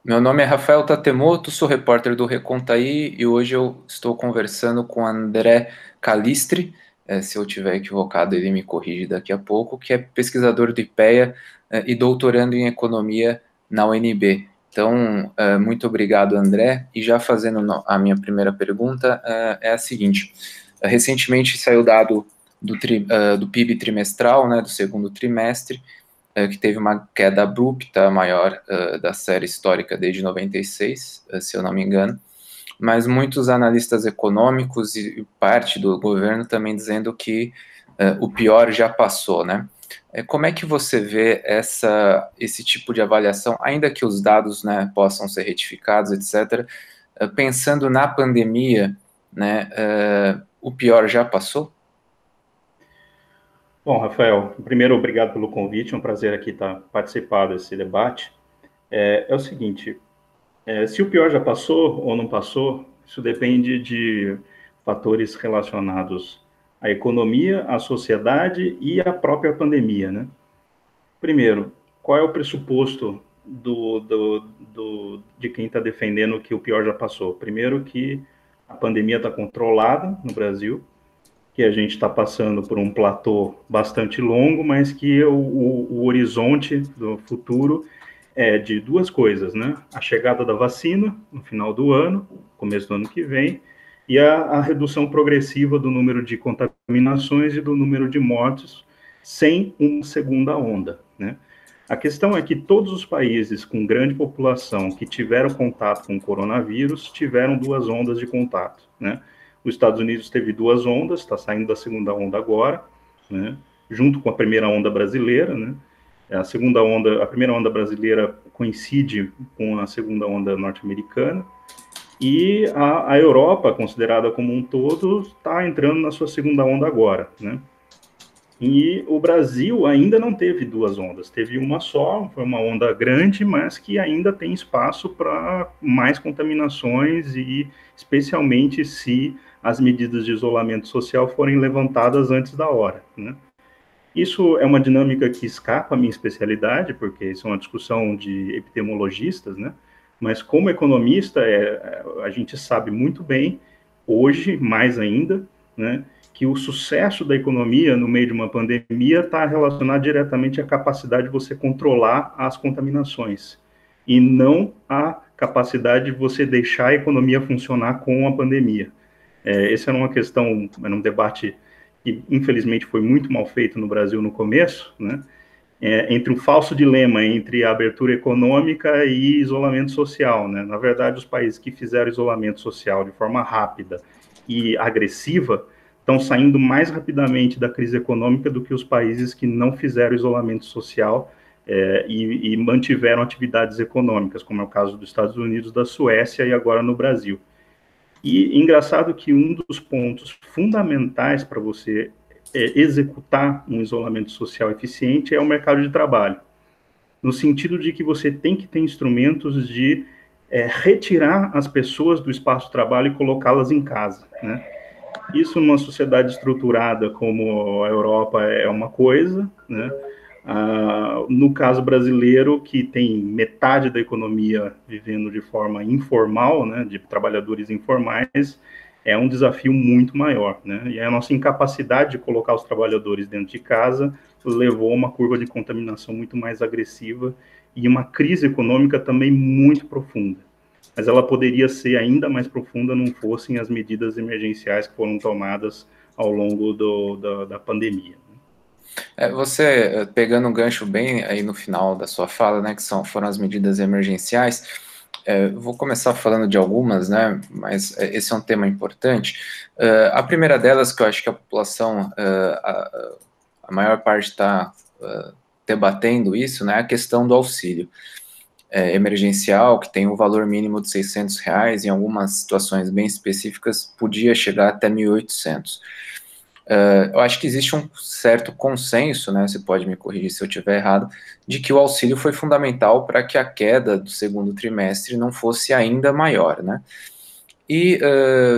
Meu nome é Rafael Tatemoto, sou repórter do Recontaí e hoje eu estou conversando com André Calistri. Se eu estiver equivocado, ele me corrige daqui a pouco, que é pesquisador do IPEA, e doutorando em economia na UNB. Então, muito obrigado, André. E já fazendo a minha primeira pergunta, é a seguinte: recentemente saiu o dado do PIB trimestral, né, do segundo trimestre, que teve uma queda abrupta, a maior da série histórica desde 96, se eu não me engano, mas muitos analistas econômicos e parte do governo também dizendo que o pior já passou, né? Como é que você vê esse tipo de avaliação, ainda que os dados, né, possam ser retificados, etc., pensando na pandemia, né, o pior já passou? Bom, Rafael, primeiro, obrigado pelo convite, é um prazer aqui estar participando desse debate. É o seguinte, se o pior já passou ou não passou, isso depende de fatores relacionados à economia, à sociedade e à própria pandemia, né? Primeiro, qual é o pressuposto de quem está defendendo que o pior já passou? Primeiro que a pandemia está controlada no Brasil, que a gente está passando por um platô bastante longo, mas que o horizonte do futuro é de duas coisas, né? A chegada da vacina no final do ano, começo do ano que vem, e a redução progressiva do número de contaminações e do número de mortes sem uma segunda onda, né? A questão é que todos os países com grande população que tiveram contato com o coronavírus tiveram duas ondas de contato, né? Os Estados Unidos teve duas ondas, está saindo da segunda onda agora, né? Junto com a primeira onda brasileira, né? A primeira onda brasileira coincide com a segunda onda norte-americana, e a Europa, considerada como um todo, está entrando na sua segunda onda agora, né? E o Brasil ainda não teve duas ondas, teve uma só, foi uma onda grande, mas que ainda tem espaço para mais contaminações e especialmente se as medidas de isolamento social forem levantadas antes da hora, né? Isso é uma dinâmica que escapa à minha especialidade, porque isso é uma discussão de epidemiologistas, né? Mas como economista, a gente sabe muito bem, hoje mais ainda, né, que o sucesso da economia no meio de uma pandemia está relacionado diretamente à capacidade de você controlar as contaminações e não à capacidade de você deixar a economia funcionar com a pandemia. Essa era uma questão, era um debate que infelizmente foi muito mal feito no Brasil no começo, né? Entre um falso dilema entre a abertura econômica e isolamento social, né? Na verdade, os países que fizeram isolamento social de forma rápida e agressiva estão saindo mais rapidamente da crise econômica do que os países que não fizeram isolamento social e mantiveram atividades econômicas, como é o caso dos Estados Unidos, da Suécia e agora no Brasil. E engraçado que um dos pontos fundamentais para você executar um isolamento social eficiente é o mercado de trabalho, no sentido de que você tem que ter instrumentos de retirar as pessoas do espaço de trabalho e colocá-las em casa, né? Isso numa sociedade estruturada como a Europa é uma coisa, né? No caso brasileiro, que tem metade da economia vivendo de forma informal, né, de trabalhadores informais, é um desafio muito maior, né? E a nossa incapacidade de colocar os trabalhadores dentro de casa levou a uma curva de contaminação muito mais agressiva e uma crise econômica também muito profunda. Mas ela poderia ser ainda mais profunda não fossem as medidas emergenciais que foram tomadas ao longo da pandemia. Você, pegando um gancho bem aí no final da sua fala, né, que foram as medidas emergenciais, vou começar falando de algumas, né, mas esse é um tema importante. A primeira delas, que eu acho que a população, a maior parte está debatendo isso, né, é a questão do auxílio emergencial, que tem um valor mínimo de R$ 600, em algumas situações bem específicas, podia chegar até 1.800. Eu acho que existe um certo consenso, né, você pode me corrigir se eu estiver errado, de que o auxílio foi fundamental para que a queda do segundo trimestre não fosse ainda maior, né? E,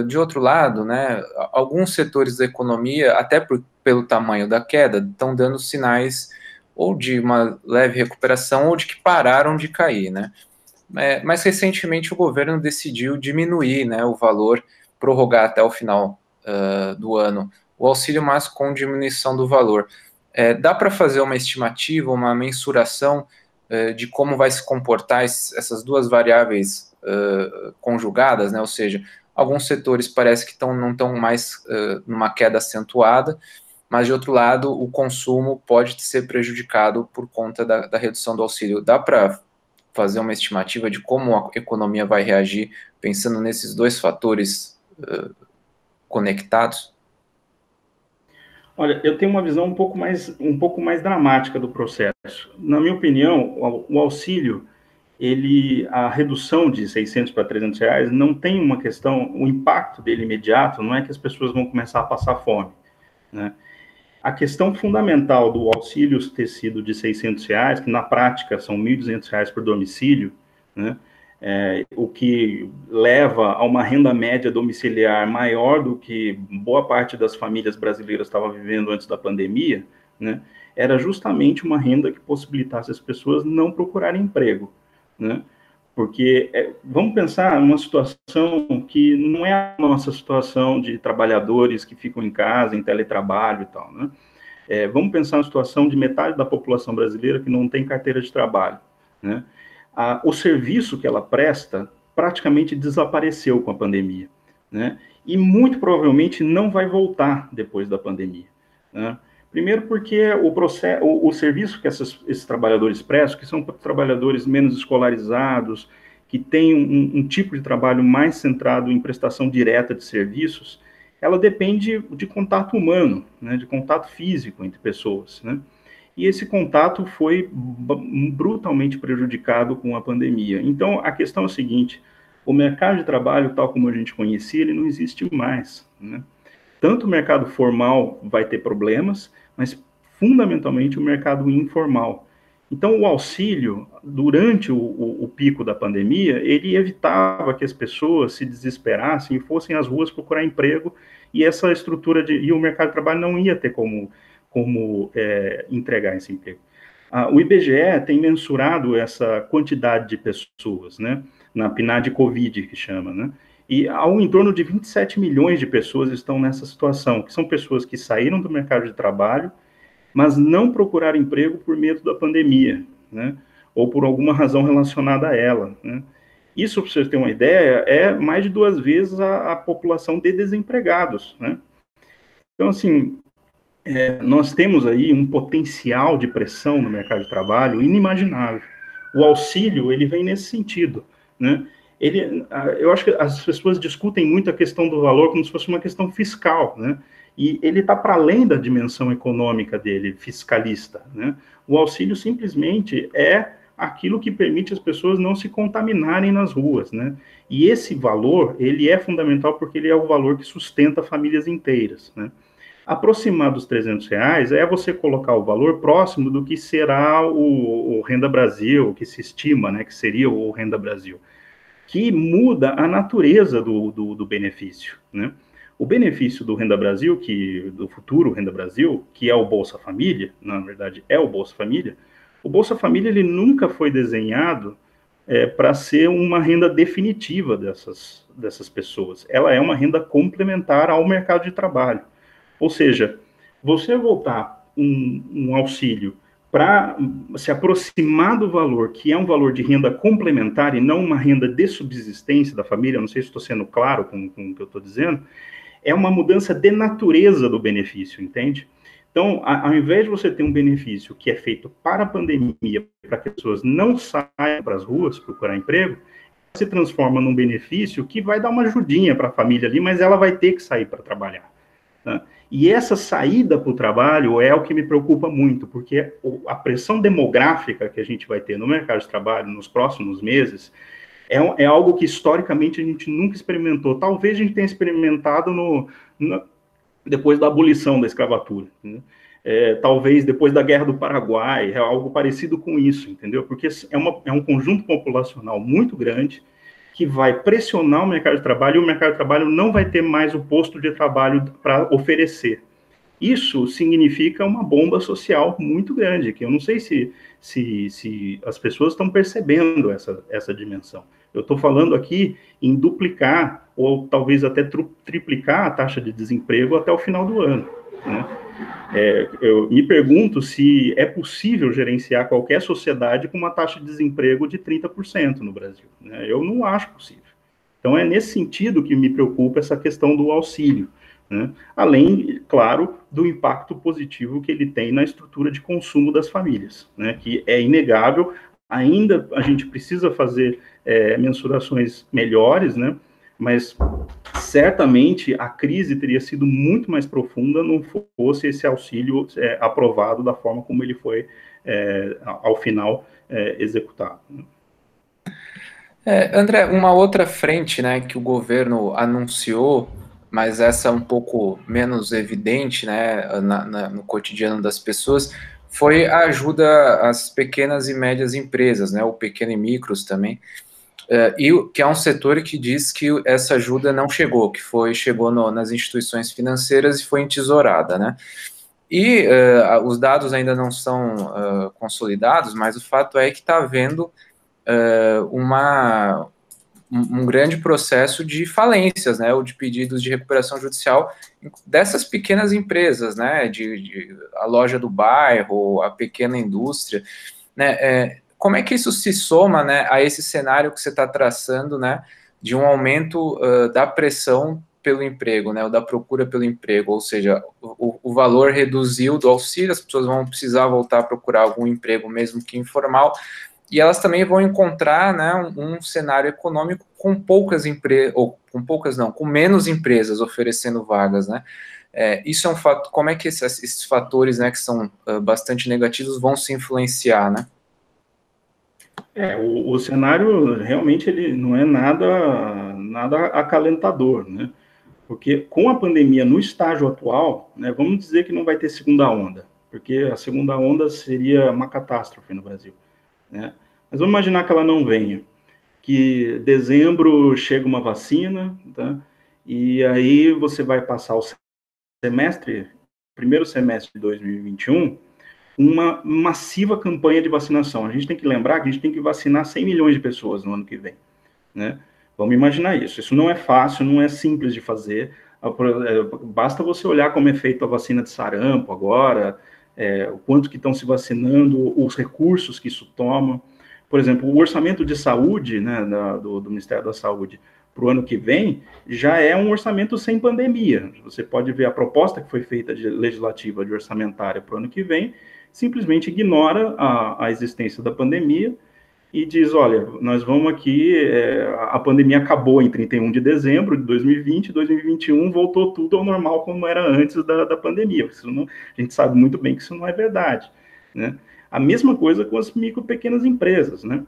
de outro lado, né, alguns setores da economia, até pelo tamanho da queda, estão dando sinais ou de uma leve recuperação ou de que pararam de cair, né? mais recentemente o governo decidiu diminuir, né, o valor, prorrogar até o final do ano o auxílio, mas com diminuição do valor. Dá para fazer uma estimativa, uma mensuração de como vai se comportar essas duas variáveis conjugadas, né? Ou seja, alguns setores parece que não estão mais numa queda acentuada, mas de outro lado, o consumo pode ser prejudicado por conta da redução do auxílio. Dá para fazer uma estimativa de como a economia vai reagir pensando nesses dois fatores conectados? Olha, eu tenho uma visão um pouco mais dramática do processo. Na minha opinião, o auxílio, a redução de 600 para 300 reais não tem uma questão, o impacto dele imediato não é que as pessoas vão começar a passar fome, né? A questão fundamental do auxílio ter sido de 600 reais, que na prática são 1.200 reais por domicílio, né? O que leva a uma renda média domiciliar maior do que boa parte das famílias brasileiras estava vivendo antes da pandemia, né? Era justamente uma renda que possibilitasse as pessoas não procurarem emprego, né? Porque vamos pensar numa situação que não é a nossa situação de trabalhadores que ficam em casa, em teletrabalho e tal, né? Vamos pensar na situação de metade da população brasileira que não tem carteira de trabalho, né? O serviço que ela presta praticamente desapareceu com a pandemia, né? E muito provavelmente não vai voltar depois da pandemia, né? Primeiro porque o serviço que esses trabalhadores prestam, que são trabalhadores menos escolarizados, que têm um tipo de trabalho mais centrado em prestação direta de serviços, ela depende de contato humano, né, de contato físico entre pessoas, né? E esse contato foi brutalmente prejudicado com a pandemia. Então, a questão é a seguinte: o mercado de trabalho, tal como a gente conhecia, ele não existe mais, né? Tanto o mercado formal vai ter problemas, mas fundamentalmente o mercado informal. Então, o auxílio, durante o pico da pandemia, ele evitava que as pessoas se desesperassem e fossem às ruas procurar emprego, e essa estrutura e o mercado de trabalho não ia ter como entregar esse emprego. O IBGE tem mensurado essa quantidade de pessoas, né, na PNAD Covid, que chama, né, e ao em torno de 27 milhões de pessoas estão nessa situação, que são pessoas que saíram do mercado de trabalho, mas não procuraram emprego por medo da pandemia, né, ou por alguma razão relacionada a ela, né. Isso, para vocês terem uma ideia, é mais de 2 vezes a população de desempregados, né. Então, assim, nós temos aí um potencial de pressão no mercado de trabalho inimaginável. O auxílio, ele vem nesse sentido, né? Eu acho que as pessoas discutem muito a questão do valor como se fosse uma questão fiscal, né? E ele está para além da dimensão econômica dele, fiscalista, né? O auxílio simplesmente é aquilo que permite as pessoas não se contaminarem nas ruas, né? E esse valor, ele é fundamental porque ele é o valor que sustenta famílias inteiras, né? Aproximar dos 300 reais é você colocar o valor próximo do que será o Renda Brasil, que se estima, né, que seria o Renda Brasil, que muda a natureza do benefício, né? O benefício do Renda Brasil, do futuro Renda Brasil, que é o Bolsa Família, na verdade é o Bolsa Família ele nunca foi desenhado para ser uma renda definitiva dessas pessoas. Ela é uma renda complementar ao mercado de trabalho. Ou seja, você voltar um auxílio para se aproximar do valor, que é um valor de renda complementar e não uma renda de subsistência da família, não sei se estou sendo claro com o que eu estou dizendo, é uma mudança de natureza do benefício, entende? Então, ao invés de você ter um benefício que é feito para a pandemia, para que as pessoas não saiam para as ruas procurar emprego, se transforma num benefício que vai dar uma ajudinha para a família ali, mas ela vai ter que sair para trabalhar, né? E essa saída para o trabalho é o que me preocupa muito, porque a pressão demográfica que a gente vai ter no mercado de trabalho nos próximos meses é algo que historicamente a gente nunca experimentou. Talvez a gente tenha experimentado depois da abolição da escravatura, né? Talvez depois da Guerra do Paraguai, é algo parecido com isso, entendeu? Porque é um conjunto populacional muito grande que vai pressionar o mercado de trabalho, e o mercado de trabalho não vai ter mais o posto de trabalho para oferecer. Isso significa uma bomba social muito grande, que eu não sei se as pessoas estão percebendo essa dimensão. Eu estou falando aqui em duplicar ou talvez até triplicar a taxa de desemprego até o final do ano, né? Eu me pergunto se é possível gerenciar qualquer sociedade com uma taxa de desemprego de 30% no Brasil, né? Eu não acho possível. Então, é nesse sentido que me preocupa essa questão do auxílio, né? Além, claro, do impacto positivo que ele tem na estrutura de consumo das famílias, né? Que é inegável. Ainda a gente precisa fazer mensurações melhores, né? Mas certamente a crise teria sido muito mais profunda não fosse esse auxílio aprovado da forma como ele foi, ao final, executado. André, uma outra frente, né, que o governo anunciou, mas essa é um pouco menos evidente, né, no cotidiano das pessoas, foi a ajuda às pequenas e médias empresas, né, o pequeno e micros também, que é um setor que diz que essa ajuda não chegou, chegou nas instituições financeiras e foi entesourada, né? E os dados ainda não são consolidados, mas o fato é que está havendo um grande processo de falências, né, ou de pedidos de recuperação judicial dessas pequenas empresas, né, a loja do bairro, a pequena indústria, né, como é que isso se soma, né, a esse cenário que você está traçando, né, de um aumento da pressão pelo emprego, né, ou da procura pelo emprego, ou seja, o valor reduziu do auxílio, as pessoas vão precisar voltar a procurar algum emprego, mesmo que informal, e elas também vão encontrar, né, um cenário econômico com poucas empresas, ou com poucas não, com menos empresas oferecendo vagas, né? Isso é um fato. Como é que esses fatores, né, que são bastante negativos, vão se influenciar, né? O cenário realmente ele não é nada acalentador, né? Porque com a pandemia no estágio atual, né, vamos dizer que não vai ter segunda onda, porque a segunda onda seria uma catástrofe no Brasil, né? Mas vamos imaginar que ela não venha, que dezembro chega uma vacina, tá? E aí você vai passar o primeiro semestre de 2021, uma massiva campanha de vacinação. A gente tem que lembrar que a gente tem que vacinar 100 milhões de pessoas no ano que vem, né? Vamos imaginar isso. Isso não é fácil, não é simples de fazer. Basta você olhar como é feita a vacina de sarampo agora, o quanto que estão se vacinando, os recursos que isso toma. Por exemplo, o orçamento de saúde, né, do Ministério da Saúde para o ano que vem já é um orçamento sem pandemia. Você pode ver a proposta que foi feita de legislativa de orçamentária para o ano que vem, simplesmente ignora a existência da pandemia e diz, olha, nós vamos aqui, a pandemia acabou em 31 de dezembro de 2020, 2021 voltou tudo ao normal como era antes da pandemia. Isso não, a gente sabe muito bem que isso não é verdade, né? A mesma coisa com as micro e pequenas empresas, né?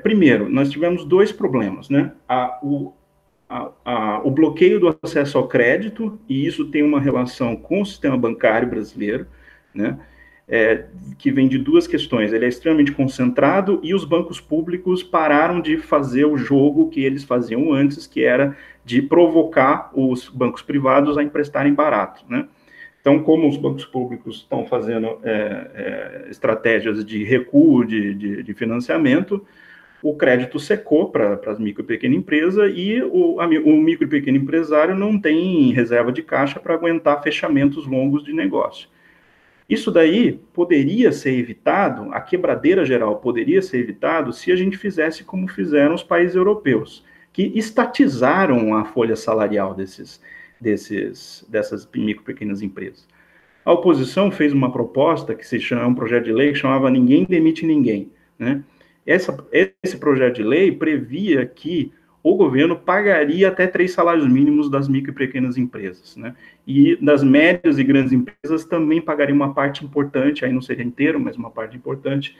Primeiro, nós tivemos dois problemas, né? O bloqueio do acesso ao crédito, e isso tem uma relação com o sistema bancário brasileiro, né? Que vem de duas questões. Ele é extremamente concentrado e os bancos públicos pararam de fazer o jogo que eles faziam antes, que era de provocar os bancos privados a emprestarem barato, né? Então, como os bancos públicos estão fazendo estratégias de recuo de financiamento, o crédito secou para as micro e pequena empresa e o micro e pequeno empresário não tem reserva de caixa para aguentar fechamentos longos de negócio. Isso daí poderia ser evitado, a quebradeira geral poderia ser evitado se a gente fizesse como fizeram os países europeus, que estatizaram a folha salarial dessas micro e pequenas empresas. A oposição fez uma proposta que se chama um projeto de lei que chamava Ninguém Demite Ninguém, né? Esse projeto de lei previa que o governo pagaria até 3 salários mínimos das micro e pequenas empresas, né? E das médias e grandes empresas também pagaria uma parte importante, aí não seria inteiro, mas uma parte importante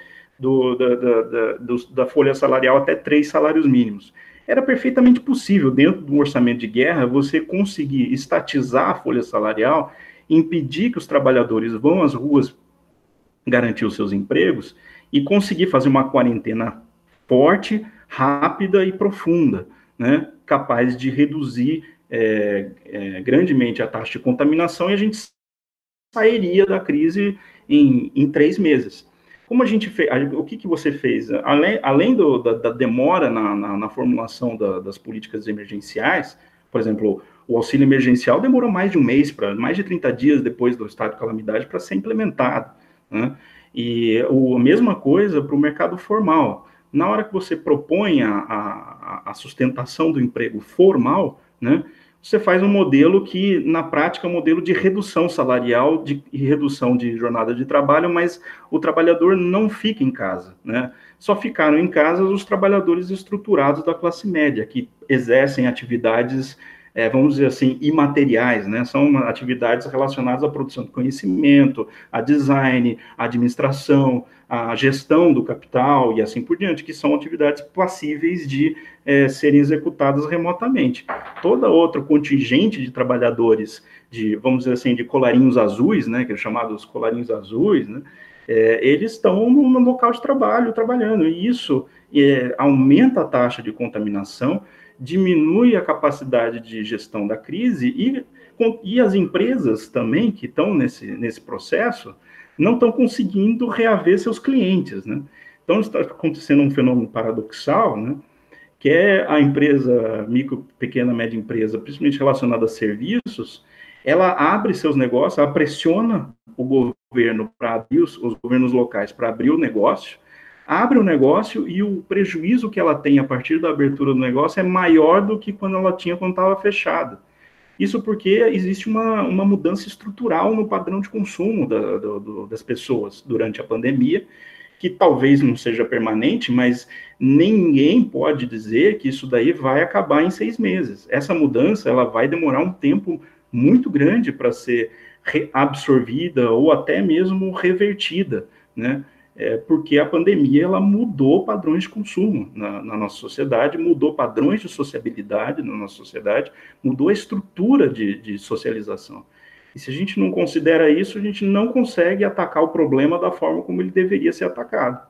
da folha salarial até 3 salários mínimos. Era perfeitamente possível, dentro do orçamento de guerra, você conseguir estatizar a folha salarial, impedir que os trabalhadores vão às ruas garantir os seus empregos e conseguir fazer uma quarentena forte, rápida e profunda, né, capaz de reduzir grandemente a taxa de contaminação, e a gente sairia da crise em 3 meses. Como a gente fez, o que você fez? Além da demora na formulação das políticas emergenciais, por exemplo, o auxílio emergencial demorou mais de um mês, mais de 30 dias depois do estado de calamidade para ser implementado, né? E a mesma coisa para o mercado formal. Na hora que você propõe a sustentação do emprego formal, né, você faz um modelo que, na prática, é um modelo de redução salarial e redução de jornada de trabalho, mas o trabalhador não fica em casa, né? Só ficaram em casa os trabalhadores estruturados da classe média, que exercem atividades, vamos dizer assim, imateriais, né? São atividades relacionadas à produção de conhecimento, a design, a administração, a gestão do capital e assim por diante, que são atividades passíveis de serem executadas remotamente. Toda outra contingente de trabalhadores, vamos dizer assim, de colarinhos azuis, né, que é chamados colarinhos azuis, né, eles estão no local de trabalho, trabalhando, e isso aumenta a taxa de contaminação, diminui a capacidade de gestão da crise, e as empresas também, que estão nesse processo, não estão conseguindo reaver seus clientes, né? Então, está acontecendo um fenômeno paradoxal, né, que é a empresa, micro, pequena, média empresa, principalmente relacionada a serviços, ela abre seus negócios, ela pressiona o governo para abrir os governos locais para abrir o negócio, abre o negócio e o prejuízo que ela tem a partir da abertura do negócio é maior do que quando ela tinha quando estava fechada. Isso porque existe uma mudança estrutural no padrão de consumo das pessoas durante a pandemia, que talvez não seja permanente, mas ninguém pode dizer que isso daí vai acabar em 6 meses. Essa mudança, ela vai demorar um tempo muito grande para ser absorvida ou até mesmo revertida, né? Porque a pandemia, ela mudou padrões de consumo na nossa sociedade, mudou padrões de sociabilidade na nossa sociedade, mudou a estrutura de socialização. E se a gente não considera isso, a gente não consegue atacar o problema da forma como ele deveria ser atacado.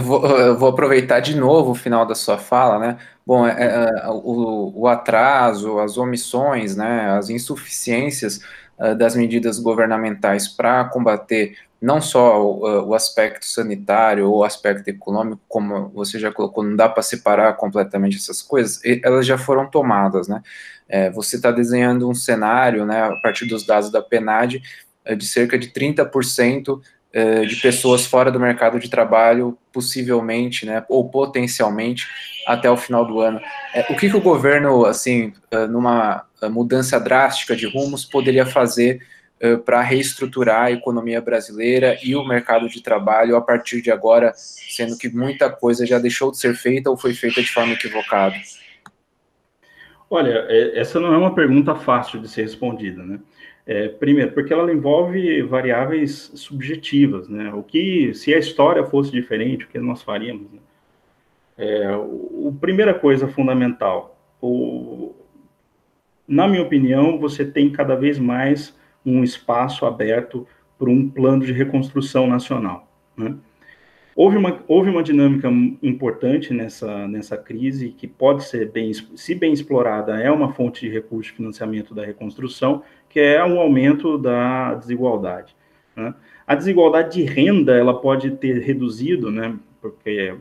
Vou aproveitar de novo o final da sua fala, né? Bom, o atraso, as omissões, né, as insuficiências das medidas governamentais para combater não só o aspecto sanitário ou o aspecto econômico, como você já colocou, não dá para separar completamente essas coisas, elas já foram tomadas, né? Você está desenhando um cenário, né, a partir dos dados da PNAD, de cerca de 30% de pessoas fora do mercado de trabalho, possivelmente, né, ou potencialmente, até o final do ano. O que o governo, assim, numa mudança drástica de rumos, poderia fazer para reestruturar a economia brasileira e o mercado de trabalho a partir de agora, sendo que muita coisa já deixou de ser feita ou foi feita de forma equivocada? Olha, essa não é uma pergunta fácil de ser respondida, né? Primeiro, porque ela envolve variáveis subjetivas, né? Se a história fosse diferente, o que nós faríamos, né? Primeira coisa fundamental, na minha opinião, você tem cada vez mais um espaço aberto para um plano de reconstrução nacional, né? Houve uma dinâmica importante nessa crise, que pode ser, se bem explorada, é uma fonte de recurso de financiamento da reconstrução, que é um aumento da desigualdade, né? A desigualdade de renda, ela pode ter reduzido, né, porque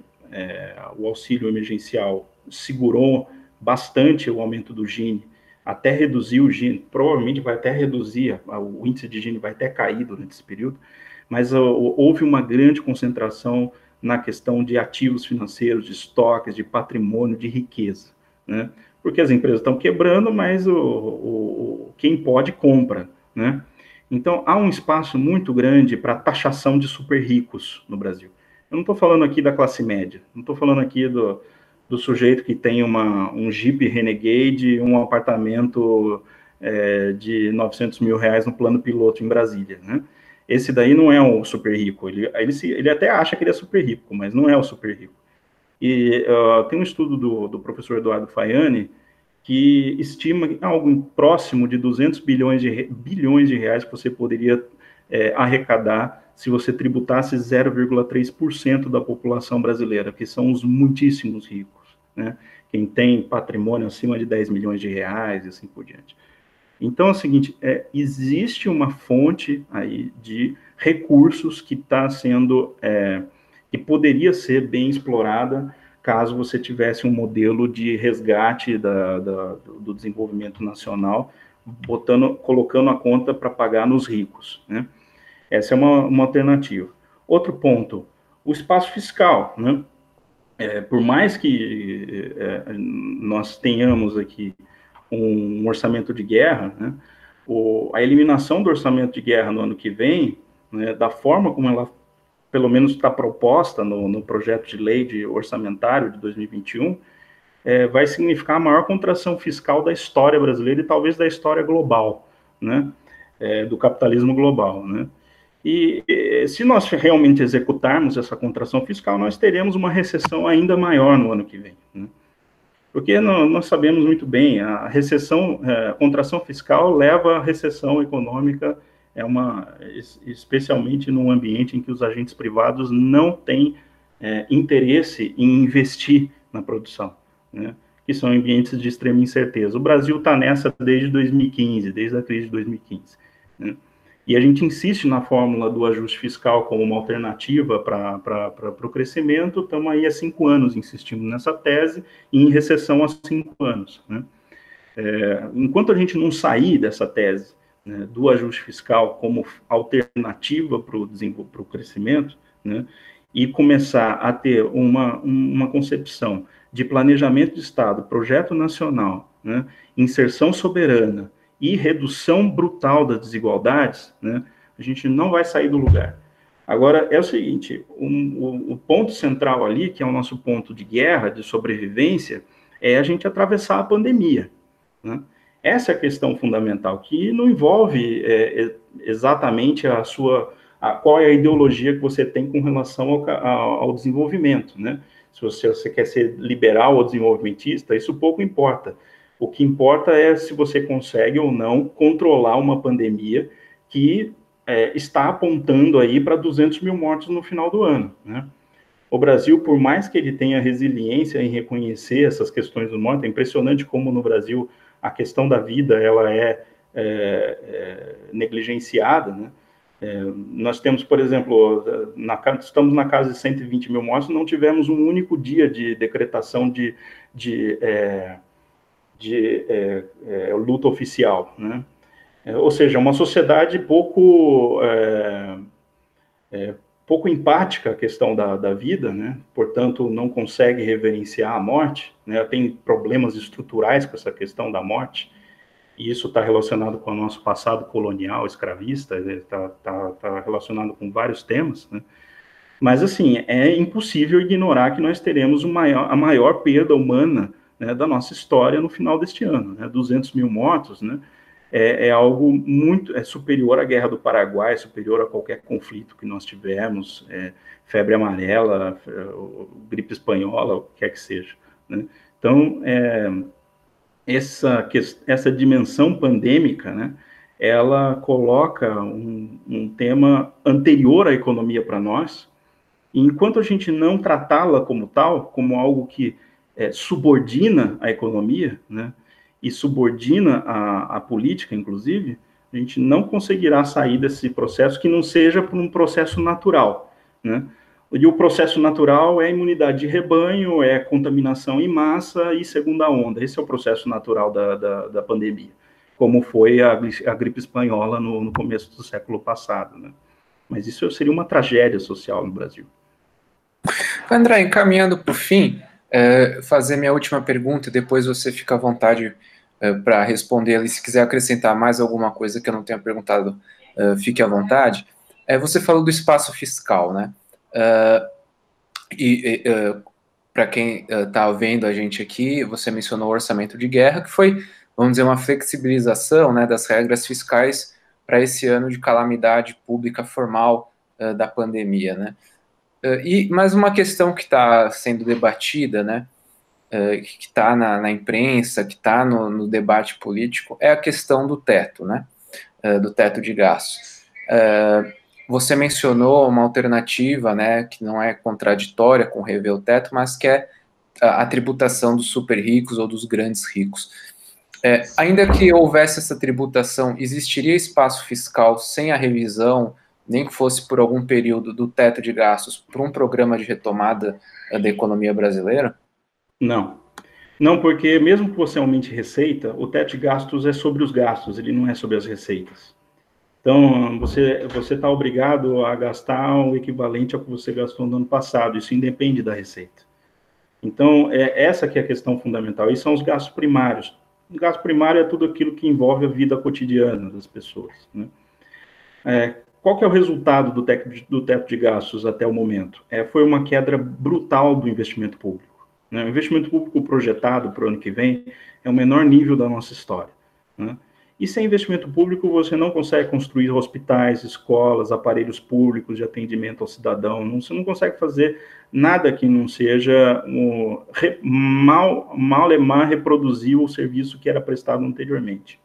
o auxílio emergencial segurou bastante o aumento do Gini, até reduzir o Gini, provavelmente vai até reduzir, o índice de Gini vai até cair durante esse período, mas houve uma grande concentração na questão de ativos financeiros, de estoques, de patrimônio, de riqueza, né? Porque as empresas estão quebrando, mas quem pode compra, né? Então, há um espaço muito grande para taxação de super ricos no Brasil. Eu não estou falando aqui da classe média, não estou falando aqui do sujeito que tem um Jeep Renegade, um apartamento de 900 mil reais no plano piloto em Brasília, né? Esse daí não é o super rico, ele até acha que ele é super rico, mas não é o super rico. E tem um estudo do professor Eduardo Faiani, que estima algo próximo de 200 bilhões de reais que você poderia arrecadar se você tributasse 0,3% da população brasileira, que são os muitíssimos ricos, né? Quem tem patrimônio acima de 10 milhões de reais e assim por diante. Então é o seguinte, existe uma fonte aí de recursos que está sendo, que poderia ser bem explorada caso você tivesse um modelo de resgate do desenvolvimento nacional, colocando a conta para pagar nos ricos, né? Essa é uma alternativa. Outro ponto, o espaço fiscal, né? Por mais que nós tenhamos aqui um orçamento de guerra, né? A eliminação do orçamento de guerra no ano que vem, né, da forma como ela, pelo menos, está proposta no projeto de lei de orçamentário de 2021, vai significar a maior contração fiscal da história brasileira e talvez da história global, né, do capitalismo global, né. E se nós realmente executarmos essa contração fiscal, nós teremos uma recessão ainda maior no ano que vem, né? Porque nós sabemos muito bem, a recessão, a contração fiscal leva à recessão econômica, especialmente num ambiente em que os agentes privados não têm interesse em investir na produção, né? Que são ambientes de extrema incerteza. O Brasil está nessa desde 2015, desde a crise de 2015, né? E a gente insiste na fórmula do ajuste fiscal como uma alternativa para o crescimento. Estamos aí há 5 anos insistindo nessa tese e em recessão há 5 anos, né? Enquanto a gente não sair dessa tese, né, do ajuste fiscal como alternativa para o crescimento, né, e começar a ter uma concepção de planejamento de Estado, projeto nacional, né, inserção soberana e redução brutal das desigualdades, né, a gente não vai sair do lugar. Agora, é o seguinte, o ponto central ali, que é o nosso ponto de guerra, de sobrevivência, é a gente atravessar a pandemia, né? Essa é a questão fundamental, que não envolve exatamente qual é a ideologia que você tem com relação ao desenvolvimento, né? Se você quer ser liberal ou desenvolvimentista, isso pouco importa. O que importa é se você consegue ou não controlar uma pandemia que está apontando aí para 200 mil mortos no final do ano, né? O Brasil, por mais que ele tenha resiliência em reconhecer essas questões do morte, é impressionante como no Brasil a questão da vida ela negligenciada, né? Nós temos, por exemplo, estamos na casa de 120 mil mortos, não tivemos um único dia de decretação de luta oficial, né? Ou seja, uma sociedade pouco empática à questão da vida, né? Portanto, não consegue reverenciar a morte, né? Tem problemas estruturais com essa questão da morte, e isso está relacionado com o nosso passado colonial, escravista, está relacionado com vários temas, né? Mas, assim, é impossível ignorar que nós teremos a maior perda humana, né, da nossa história no final deste ano, né? 200 mil mortos, né? Algo muito superior à Guerra do Paraguai, superior a qualquer conflito que nós tivemos, febre amarela, gripe espanhola, o que quer que seja, né? Então, essa dimensão pandêmica, né, ela coloca um tema anterior à economia para nós, e enquanto a gente não tratá-la como tal, como algo que subordina a economia, né, e subordina a política, inclusive, a gente não conseguirá sair desse processo que não seja por um processo natural, né? E o processo natural é a imunidade de rebanho, é contaminação em massa e segunda onda. Esse é o processo natural da pandemia, como foi a gripe espanhola no começo do século passado, né? Mas isso seria uma tragédia social no Brasil. André, encaminhando para o fim, fazer minha última pergunta e depois você fica à vontade para responder ali. Se quiser acrescentar mais alguma coisa que eu não tenha perguntado, fique à vontade. Você falou do espaço fiscal, né? Para quem está vendo a gente aqui, você mencionou o orçamento de guerra, que foi, vamos dizer, uma flexibilização, né, das regras fiscais para esse ano de calamidade pública formal da pandemia, né? Mas uma questão que está sendo debatida, né, que está na imprensa, que está no debate político, é a questão do teto, né, do teto de gastos. Você mencionou uma alternativa, né, que não é contraditória com rever o teto, mas que é a tributação dos super ricos ou dos grandes ricos. Ainda que houvesse essa tributação, existiria espaço fiscal sem a revisão, nem que fosse por algum período, do teto de gastos para um programa de retomada da economia brasileira? Não. Não, porque mesmo que você aumente receita, o teto de gastos é sobre os gastos, ele não é sobre as receitas. Então, você está obrigado a gastar o equivalente ao que você gastou no ano passado, isso independe da receita. Então, essa que é a questão fundamental, e são os gastos primários. O gasto primário é tudo aquilo que envolve a vida cotidiana das pessoas, né? Qual que é o resultado do teto de gastos até o momento? Foi uma queda brutal do investimento público, né? O investimento público projetado para o ano que vem é o menor nível da nossa história, né? E sem investimento público você não consegue construir hospitais, escolas, aparelhos públicos de atendimento ao cidadão, você não consegue fazer nada que não seja mal reproduzir o serviço que era prestado anteriormente.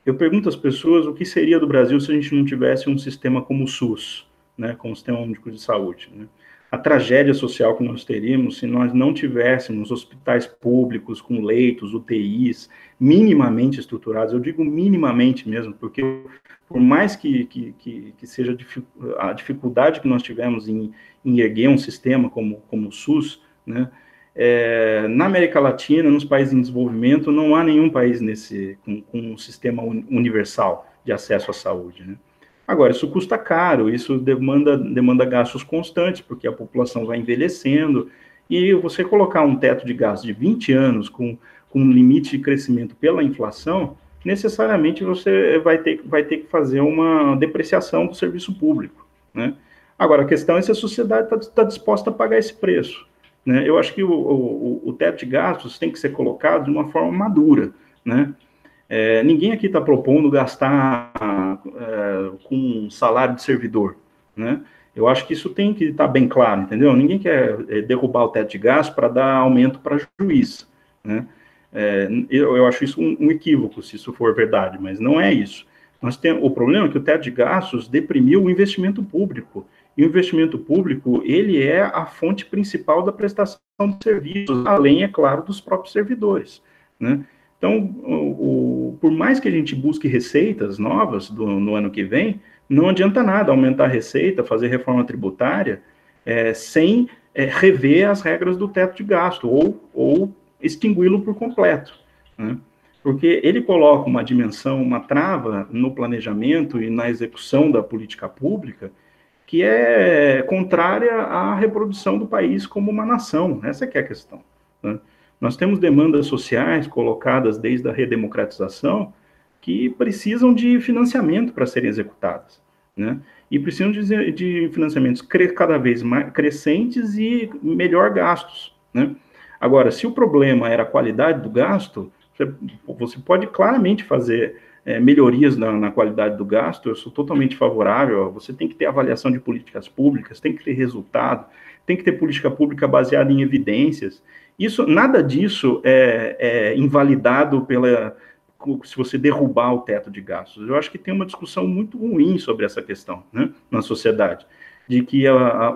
Eu pergunto às pessoas o que seria do Brasil se a gente não tivesse um sistema como o SUS, né, como o Sistema Único de Saúde, né? A tragédia social que nós teríamos se nós não tivéssemos hospitais públicos com leitos, UTIs, minimamente estruturados, eu digo minimamente mesmo, porque por mais que seja a dificuldade que nós tivemos em erguer um sistema como o SUS, né, na América Latina, nos países em desenvolvimento, não há nenhum país com um sistema universal de acesso à saúde, né? Agora, isso custa caro, isso demanda gastos constantes, porque a população vai envelhecendo, e você colocar um teto de gastos de 20 anos com um limite de crescimento pela inflação, necessariamente você vai ter que fazer uma depreciação do serviço público, né? Agora, a questão é se a sociedade está disposta a pagar esse preço, né? Eu acho que o teto de gastos tem que ser colocado de uma forma madura, né? Ninguém aqui está propondo gastar com um salário de servidor, né? Eu acho que isso tem que estar bem claro, entendeu? Ninguém quer derrubar o teto de gastos para dar aumento para juiz, né? Eu acho isso um equívoco, se isso for verdade, mas não é isso. O problema é que o teto de gastos deprimiu o investimento público, e o investimento público, ele é a fonte principal da prestação de serviços, além, é claro, dos próprios servidores, né? Então, por mais que a gente busque receitas novas no ano que vem, não adianta nada aumentar a receita, fazer reforma tributária, sem rever as regras do teto de gasto, ou extingui-lo por completo, né? Porque ele coloca uma dimensão, uma trava no planejamento e na execução da política pública que é contrária à reprodução do país como uma nação. Essa que é a questão, né? Nós temos demandas sociais colocadas desde a redemocratização que precisam de financiamento para serem executadas, né? E precisam de financiamentos cada vez mais crescentes e melhor gastos, né? Agora, se o problema era a qualidade do gasto, você pode claramente fazer melhorias na qualidade do gasto. Eu sou totalmente favorável. Você tem que ter avaliação de políticas públicas, tem que ter resultado, tem que ter política pública baseada em evidências. Nada disso é invalidado se você derrubar o teto de gastos. Eu acho que tem uma discussão muito ruim sobre essa questão, né, na sociedade, de que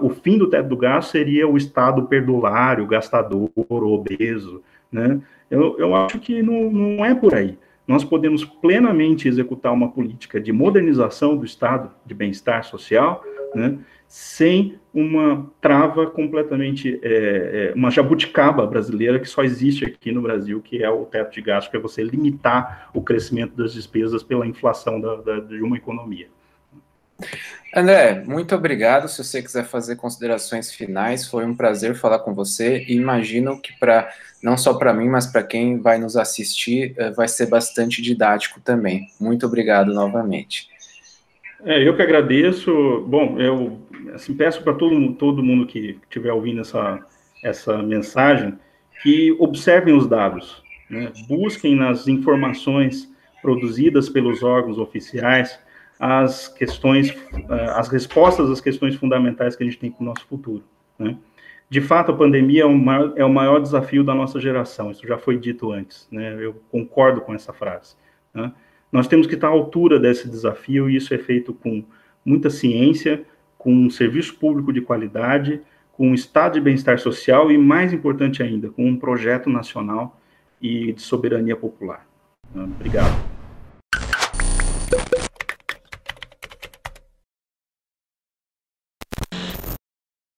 o fim do teto do gasto seria o Estado perdulário, gastador, obeso, né? Eu acho que não é por aí. Nós podemos plenamente executar uma política de modernização do estado de bem-estar social, né, sem uma trava completamente, uma jabuticaba brasileira que só existe aqui no Brasil, que é o teto de gasto, que é você limitar o crescimento das despesas pela inflação de uma economia. André, muito obrigado. Se você quiser fazer considerações finais, foi um prazer falar com você. E imagino que não só para mim, mas para quem vai nos assistir, vai ser bastante didático também. Muito obrigado novamente. Eu que agradeço. Bom, eu assim, peço para todo mundo que estiver ouvindo essa mensagem que observem os dados, né? Busquem nas informações produzidas pelos órgãos oficiais as respostas às questões fundamentais que a gente tem para o nosso futuro, né? De fato, a pandemia é o maior desafio da nossa geração. Isso já foi dito antes, né? Eu concordo com essa frase, né? Nós temos que estar à altura desse desafio, e isso é feito com muita ciência, com um serviço público de qualidade, com um estado de bem-estar social e, mais importante ainda, com um projeto nacional e de soberania popular. Obrigado.